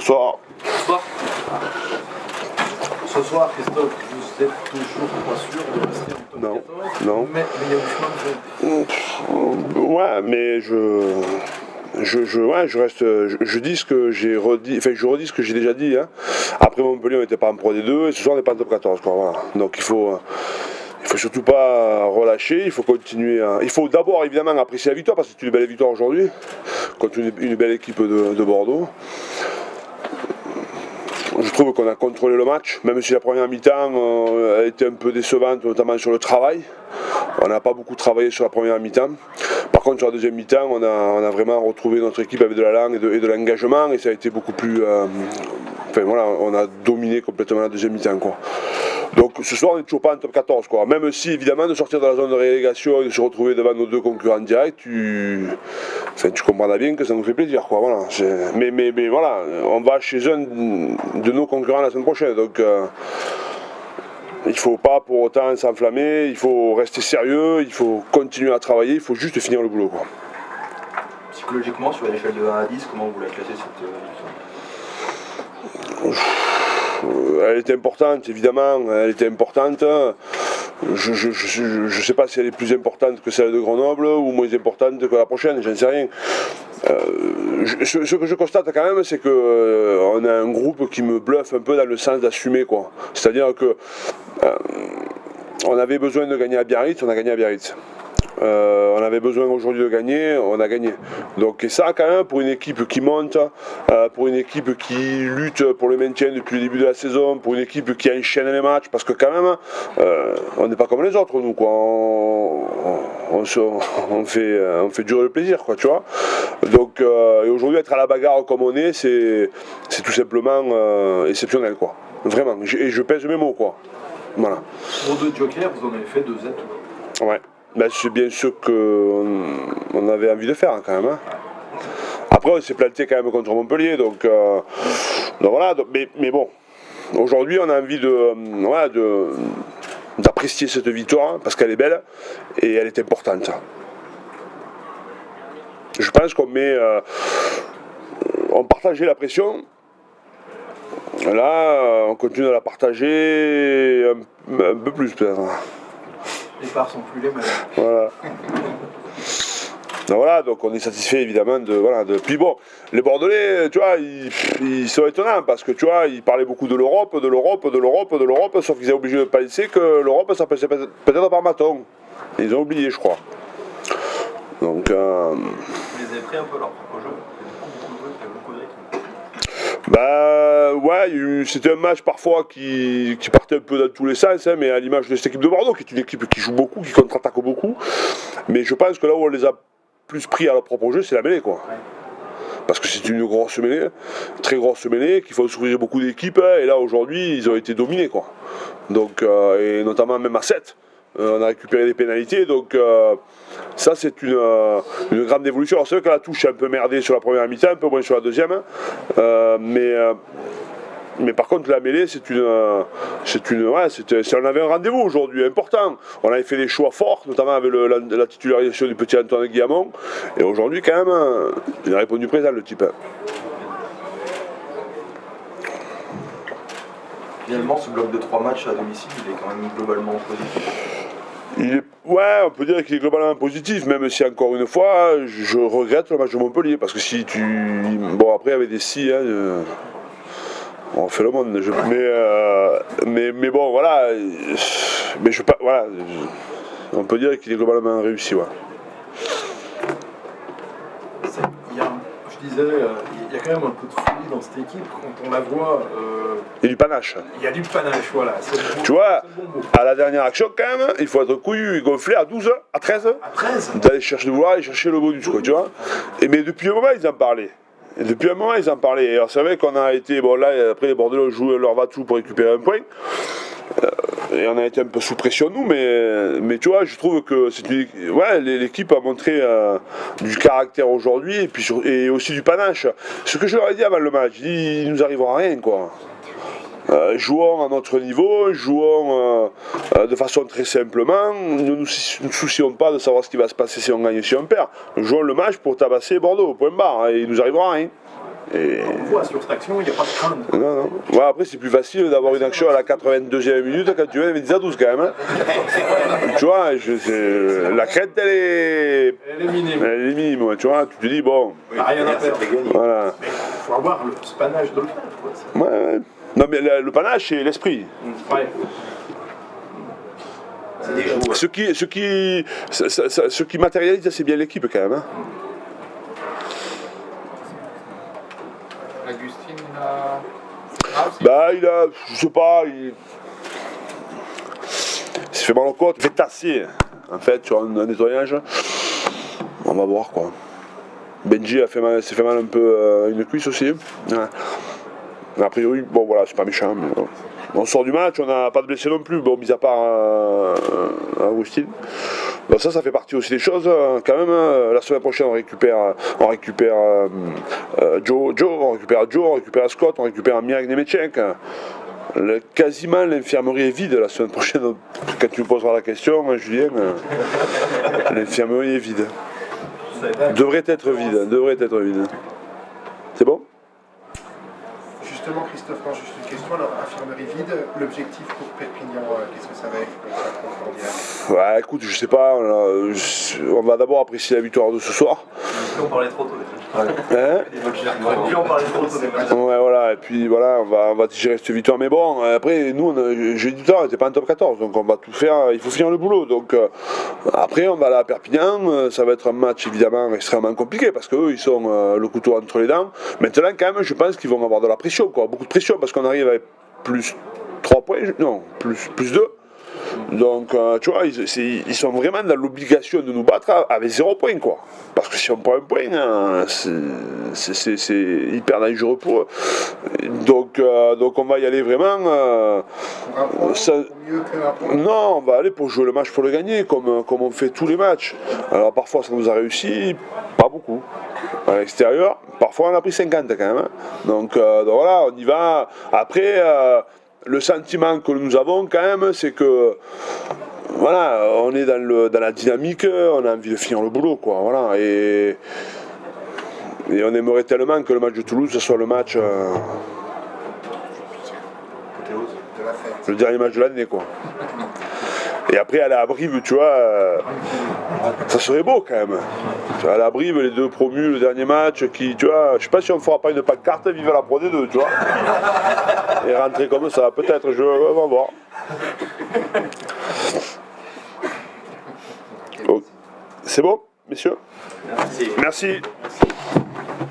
Bonsoir. Bonsoir. Ce soir, Christophe, vous êtes toujours pas sûr de rester en top 14 Non. Mais il y a du chemin de fait. Ouais, mais je reste. Je dis ce que j'ai redit. Enfin, je redis ce que j'ai déjà dit. Hein. Après Montpellier, on n'était pas en Pro D2 et ce soir, on n'est pas en top 14. Quoi, voilà. Donc il faut surtout pas relâcher. Il faut continuer. Il faut d'abord évidemment apprécier la victoire parce que c'est une belle victoire aujourd'hui contre une belle équipe de Bordeaux. Je trouve qu'on a contrôlé le match, même si la première mi-temps a été un peu décevante, notamment sur le travail. On n'a pas beaucoup travaillé sur la première mi-temps. Par contre, sur la deuxième mi-temps, on a vraiment retrouvé notre équipe avec de la langue et de l'engagement, et ça a été beaucoup plus... enfin voilà, on a dominé complètement la deuxième mi-temps, quoi. Donc ce soir, on n'est toujours pas en top 14, quoi. Même si, évidemment, de sortir de la zone de relégation et de se retrouver devant nos deux concurrents directs, tu comprendras bien que ça nous fait plaisir, quoi. Voilà. Mais voilà, on va chez un de nos concurrents la semaine prochaine, donc il ne faut pas pour autant s'enflammer, il faut rester sérieux, il faut continuer à travailler, il faut juste finir le boulot, quoi. Psychologiquement, sur l'échelle de 1 à 10, comment vous la classez cette victoire? Elle était importante, évidemment, elle était importante. Je ne sais pas si elle est plus importante que celle de Grenoble ou moins importante que la prochaine, j'en sais rien. Ce que je constate quand même, c'est qu'on a un groupe qui me bluffe un peu dans le sens d'assumer, quoi. C'est-à-dire que on avait besoin de gagner à Biarritz, on a gagné à Biarritz. On avait besoin aujourd'hui de gagner, on a gagné. Donc et ça quand même pour une équipe qui monte, pour une équipe qui lutte pour le maintien depuis le début de la saison, pour une équipe qui enchaîne les matchs, parce que quand même on n'est pas comme les autres nous, quoi. On fait durer le plaisir, quoi, tu vois. Donc et aujourd'hui être à la bagarre comme on est, c'est tout simplement exceptionnel, quoi. Vraiment. Et je pèse mes mots, quoi. Voilà. Pour 2 jokers, vous en avez fait 2 atouts. Ouais. Ben, c'est bien sûr qu'on avait envie de faire, quand même. Hein. Après, on s'est planté quand même contre Montpellier, donc voilà. Mais bon, aujourd'hui, on a envie d'apprécier cette victoire parce qu'elle est belle et elle est importante. Je pense on partageait la pression. Là, on continue de la partager un peu plus, peut-être. Les parts sont plus les mêmes. Voilà. Donc voilà, donc on est satisfait évidemment de. Puis bon, les Bordelais, tu vois, ils sont étonnants parce que tu vois, ils parlaient beaucoup de l'Europe, sauf qu'ils ont obligé de penser que l'Europe ça passait peut-être par Maton. Ils ont oublié, je crois. Donc. Vous les avez pris un peu leur propre jeu. Beaucoup de rythme. Bah ouais, c'était un match parfois qui partait un peu dans tous les sens, hein, mais à l'image de cette équipe de Bordeaux, qui est une équipe qui joue beaucoup, qui contre-attaque beaucoup. Mais je pense que là où on les a plus pris à leur propre jeu, c'est la mêlée, quoi. Ouais. Parce que c'est une grosse mêlée, très grosse mêlée, qui faut sourire beaucoup d'équipes, hein, et là aujourd'hui ils ont été dominés, quoi. Donc, et notamment même à 7. On a récupéré des pénalités, donc ça c'est une grande évolution. Alors c'est vrai que la touche est un peu merdée sur la première mi-temps, un peu moins sur la deuxième, mais par contre la mêlée on avait un rendez-vous aujourd'hui important. On avait fait des choix forts, notamment avec la titularisation du petit Antoine Guillamon, et aujourd'hui quand même il a répondu présent, le type. Finalement, ce bloc de 3 matchs à domicile, il est quand même globalement positif. Ouais, on peut dire qu'il est globalement positif, même si encore une fois, je regrette le match de Montpellier, parce que si tu... Bon, après, avec des si, hein, on fait le monde. Mais bon, voilà. Mais voilà. On peut dire qu'il est globalement réussi, ouais. Je disais, il y a quand même un peu de folie dans cette équipe quand on la voit. Il y a du panache. Il y a du panache, voilà. Tu vois, à la dernière action, quand même, il faut être couillu et gonflé à 12, à 13. À 13 d'aller chercher le bonus, quoi, tu vois. Mais depuis un moment, ils en parlaient. Et alors, c'est vrai qu'on a été. Bon, là, après, les Bordelais jouent leur va-tout pour récupérer un point. Et on a été un peu sous pression, nous, mais tu vois, je trouve que l'équipe a montré du caractère aujourd'hui et aussi du panache. Ce que je leur ai dit avant le match, il nous arrivera rien, quoi. Jouons à notre niveau, jouons de façon très simplement, ne nous soucions pas de savoir ce qui va se passer si on gagne et si on perd. Jouons le match pour tabasser Bordeaux, point barre, et il nous arrivera rien. Et... On voit sur cette action, il n'y a pas de crainte. Non, non. Ouais, après, c'est plus facile d'avoir une action à la 82e minute quand tu viens de 10 à 12 quand même. Hein. Tu vois, la crainte, elle est minime. Elle est minime, ouais, tu vois. Tu te dis, bon. Il n'y a rien à perdre. Voilà. Mais il faut avoir ce panache de le faire. Quoi. Ouais. Non, mais le panache, c'est l'esprit. Ouais. Ce qui matérialise, c'est bien l'équipe quand même. Hein. Agustin, je sais pas, il s'est fait mal aux côtes, il fait tasser en fait sur un nettoyage. On va voir quoi. Benji s'est fait mal un peu une cuisse aussi. Ouais. A priori, bon voilà, c'est pas méchant. Mais, on sort du match, on n'a pas de blessés non plus, bon, mis à part Agustin. Bon, ça fait partie aussi des choses quand même. La semaine prochaine, on récupère Joe, on récupère Scott, on récupère Mirek Nemecek. Quasiment l'infirmerie est vide la semaine prochaine. Quand tu me poseras la question, Julien, l'infirmerie est vide. Devrait être vide. C'est bon? Justement, Christophe, non, juste une question. Alors, infirmerie vide, l'objectif pour Perpignan, qu'est-ce que ça va être Ouais, écoute, je sais pas. On va d'abord apprécier la victoire de ce soir. On parlait trop tôt. Hein? On parlait trop tôt. Ouais, voilà, et puis voilà, on va digérer cette victoire. Mais bon, après, nous, j'ai dit tout à l'heure, on n'était pas en top 14, donc on va tout faire, il faut finir le boulot. Donc après, on va aller à Perpignan, ça va être un match évidemment extrêmement compliqué, parce qu'eux, ils sont le couteau entre les dents. Maintenant, quand même, je pense qu'ils vont avoir de la pression, quoi, beaucoup de pression, parce qu'on arrive avec plus 3 points, non, plus 2. Donc, tu vois, ils sont vraiment dans l'obligation de nous battre avec 0 point, quoi. Parce que si on prend un point, c'est hyper dangereux pour eux. Donc on va y aller vraiment. Non, on va aller pour jouer le match pour le gagner, comme on fait tous les matchs. Alors, parfois, ça nous a réussi, pas beaucoup. À l'extérieur, parfois, on a pris 50 quand même. Hein. Donc voilà, on y va. Après. Le sentiment que nous avons quand même, c'est que voilà, on est dans la dynamique, on a envie de finir le boulot, quoi. Voilà, et on aimerait tellement que le match de Toulouse ce soit le match, le dernier match de l'année, quoi. Et après aller à Brive, tu vois, ça serait beau quand même. Tu vois, à la Brive, les 2 promus, le dernier match, tu vois, je sais pas si on fera pas une pancarte, vive la Pro D2, tu vois. Et rentrer comme ça, peut-être, je vais voir. Oh. C'est bon, messieurs? Merci.